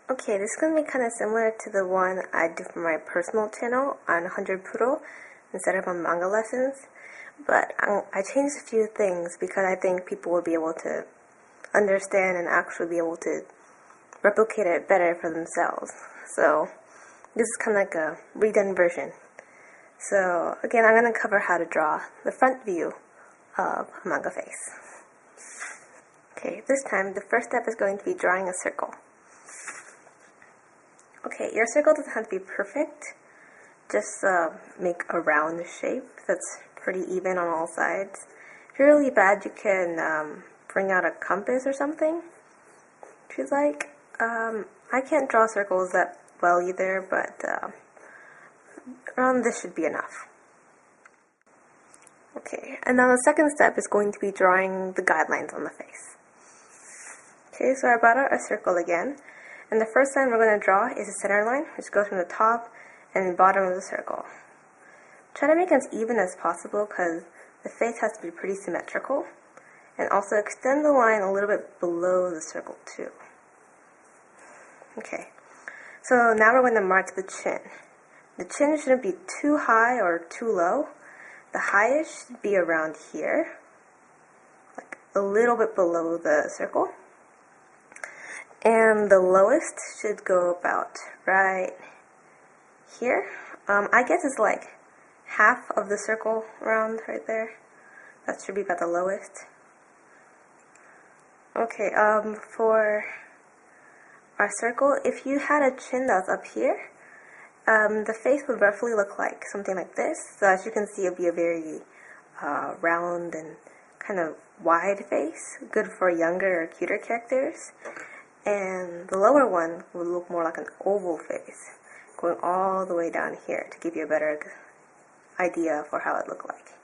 Okay, this is going to be kind of similar to the one I do for my personal channel on 100 Poodle instead of on Manga Lessons, but I changed a few things because I think people will be able to understand and actually be able to replicate it better for themselves. So this is kind of like a redone version. So again, I'm going to cover how to draw the front view of a manga face. Okay, this time the first step is going to be drawing a circle. Okay, your circle doesn't have to be perfect. Just make a round shape that's pretty even on all sides. If you're really bad, you can bring out a compass or something, if you'd like. I can't draw circles that well either, but around this should be enough. Okay, and now the second step is going to be drawing the guidelines on the face. Okay, so I brought out a circle again. And the first line we're going to draw is a center line, which goes from the top and bottom of the circle. Try to make it as even as possible because the face has to be pretty symmetrical. And also extend the line a little bit below the circle too. Okay, so now we're going to mark the chin. The chin shouldn't be too high or too low. The highest should be around here, like a little bit below the circle. And the lowest should go about right here. I guess it's like half of the circle round right there. That should be about the lowest. Okay, for our circle, if you had a chin that's up here, the face would roughly look like something like this. So as you can see, it'll be a very round and kind of wide face, good for younger or cuter characters. And the lower one will look more like an oval face, going all the way down here to give you a better idea for how it looked like.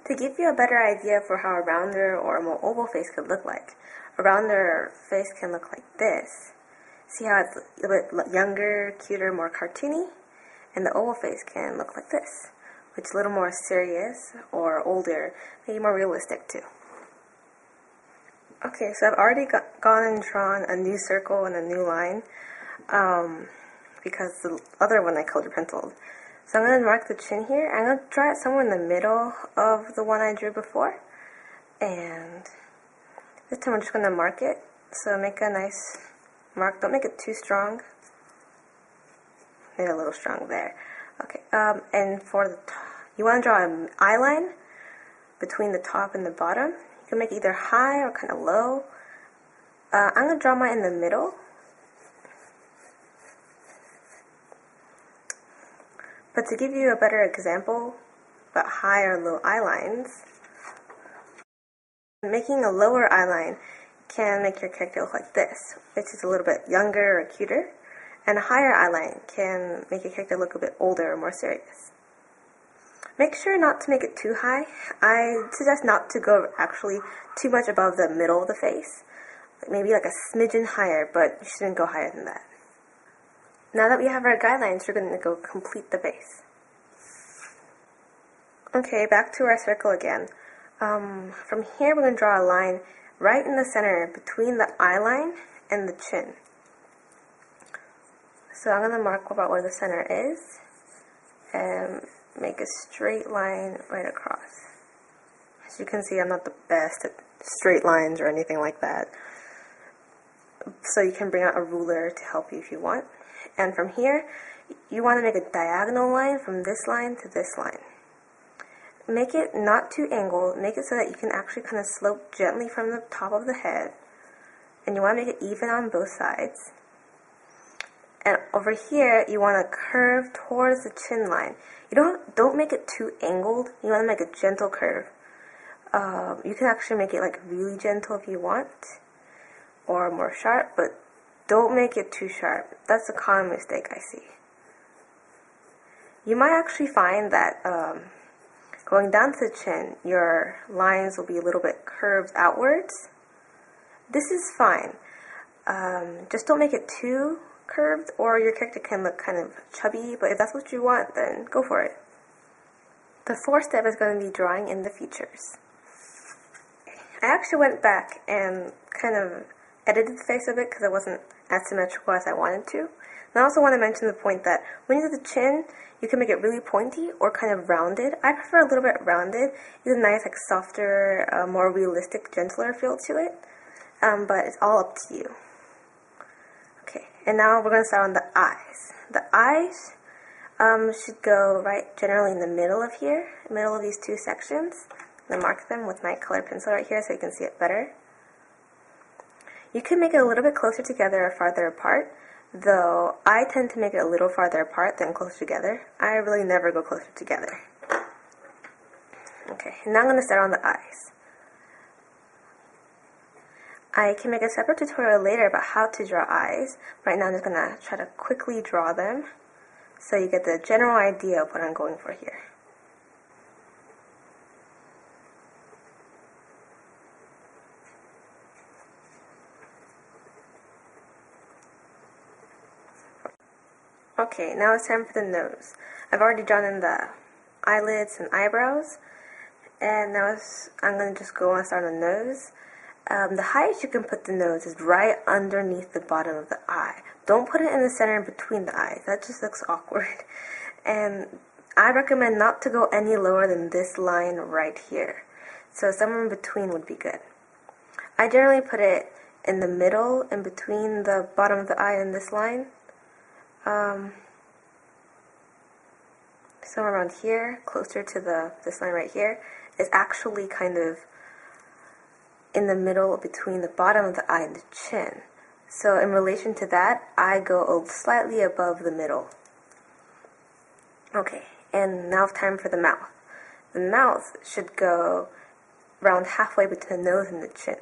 To give you a better idea for how a rounder or a more oval face could look like, a rounder face can look like this. See how it's a bit younger, cuter, more cartoony? And the oval face can look like this, which is a little more serious or older, maybe more realistic too. Okay, so I've already gone and drawn a new circle and a new line because the other one I colored penciled. So I'm going to mark the chin here. I'm going to draw it somewhere in the middle of the one I drew before. And this time I'm just going to mark it. So make a nice mark. Don't make it too strong. Made it a little strong there. Okay, and for the you want to draw an eye line between the top and the bottom. You can make it either high or kind of low. I'm going to draw mine in the middle. But to give you a better example about high or low eye lines, making a lower eye line can make your character look like this, which is a little bit younger or cuter. And a higher eye line can make your character look a bit older or more serious. Make sure not to make it too high. I suggest not to go actually too much above the middle of the face. Maybe like a smidgen higher, but you shouldn't go higher than that. Now that we have our guidelines, we're going to go complete the base. Okay, back to our circle again. From here, we're going to draw a line right in the center between the eye line and the chin. So I'm going to mark about where the center is and make a straight line right across. As you can see, I'm not the best at straight lines or anything like that. So you can bring out a ruler to help you if you want. And from here, you want to make a diagonal line from this line to this line. Make it not too angled. Make it so that you can actually kind of slope gently from the top of the head. And you want to make it even on both sides. And over here, you want to curve towards the chin line. You don't make it too angled. You want to make a gentle curve. You can actually make it like really gentle if you want, or more sharp, but don't make it too sharp. That's a common mistake I see. You might actually find that going down to the chin, your lines will be a little bit curved outwards. This is fine. Just don't make it too curved, or your character can look kind of chubby, but if that's what you want, then go for it. The fourth step is going to be drawing in the features. I actually went back and kind of edited the face a bit because it wasn't as symmetrical as I wanted to. And I also want to mention the point that when you do the chin, you can make it really pointy or kind of rounded. I prefer a little bit rounded. It's a nice, like, softer, more realistic, gentler feel to it. But it's all up to you. Okay, and now we're going to start on the eyes. The eyes should go right generally in the middle of here, middle of these two sections. I'm going to mark them with my colored pencil right here so you can see it better. You can make it a little bit closer together or farther apart, though I tend to make it a little farther apart than closer together. I really never go closer together. Okay, now I'm going to start on the eyes. I can make a separate tutorial later about how to draw eyes. Right now I'm just going to try to quickly draw them so you get the general idea of what I'm going for here. Okay, now it's time for the nose. I've already drawn in the eyelids and eyebrows, and now I'm going to just go and start on the nose. The highest you can put the nose is right underneath the bottom of the eye. Don't put it in the center between the eyes. That just looks awkward. And I recommend not to go any lower than this line right here. So somewhere in between would be good. I generally put it in the middle, in between the bottom of the eye and this line. Somewhere around here, closer to this line right here, is actually kind of in the middle between the bottom of the eye and the chin. So in relation to that, I go slightly above the middle. Okay, and now it's time for the mouth. The mouth should go around halfway between the nose and the chin.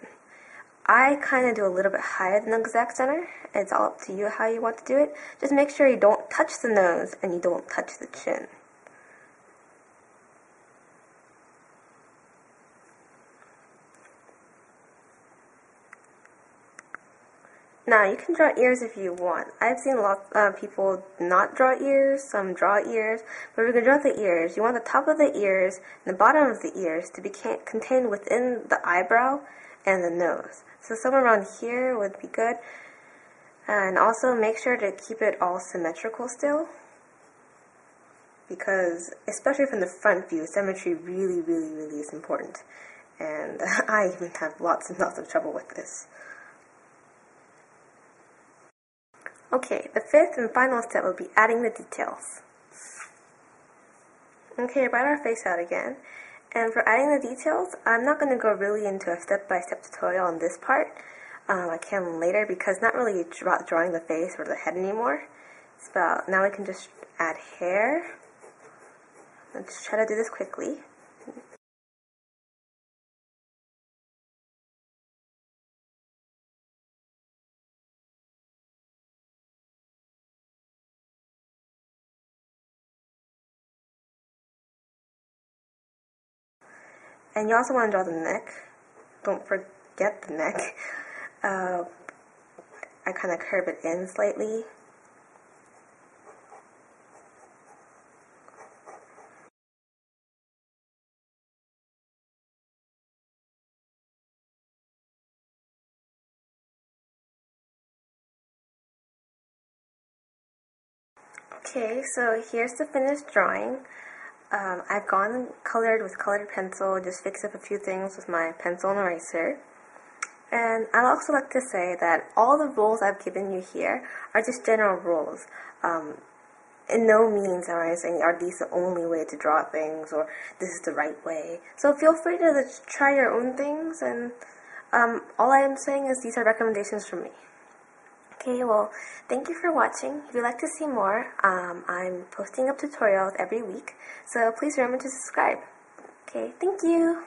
I kind of do a little bit higher than the exact center. It's all up to you how you want to do it. Just make sure you don't touch the nose and you don't touch the chin. Now, you can draw ears if you want. I've seen lots of people not draw ears, some draw ears, but if you're going to draw the ears, you want the top of the ears and the bottom of the ears to be contained within the eyebrow and the nose. So somewhere around here would be good. And also make sure to keep it all symmetrical still, because especially from the front view, symmetry really is important. And I even have lots and lots of trouble with this. Okay, the fifth and final step will be adding the details. Okay, write our face out again. And for adding the details, I'm not going to go really into a step-by-step tutorial on this part. I can later, because not really drawing the face or the head anymore. It's about, now we can just add hair. Let's try to do this quickly. And you also want to draw the neck. Don't forget the neck. I kind of curve it in slightly. Okay, so here's the finished drawing. I've gone colored with colored pencil, just fixed up a few things with my pencil and eraser. And I'd also like to say that all the rules I've given you here are just general rules. In no means am I saying, are these the only way to draw things, or this is the right way. So feel free to try your own things, and all I am saying is these are recommendations from me. Okay, well, thank you for watching. If you'd like to see more, I'm posting up tutorials every week, so please remember to subscribe. Okay, thank you!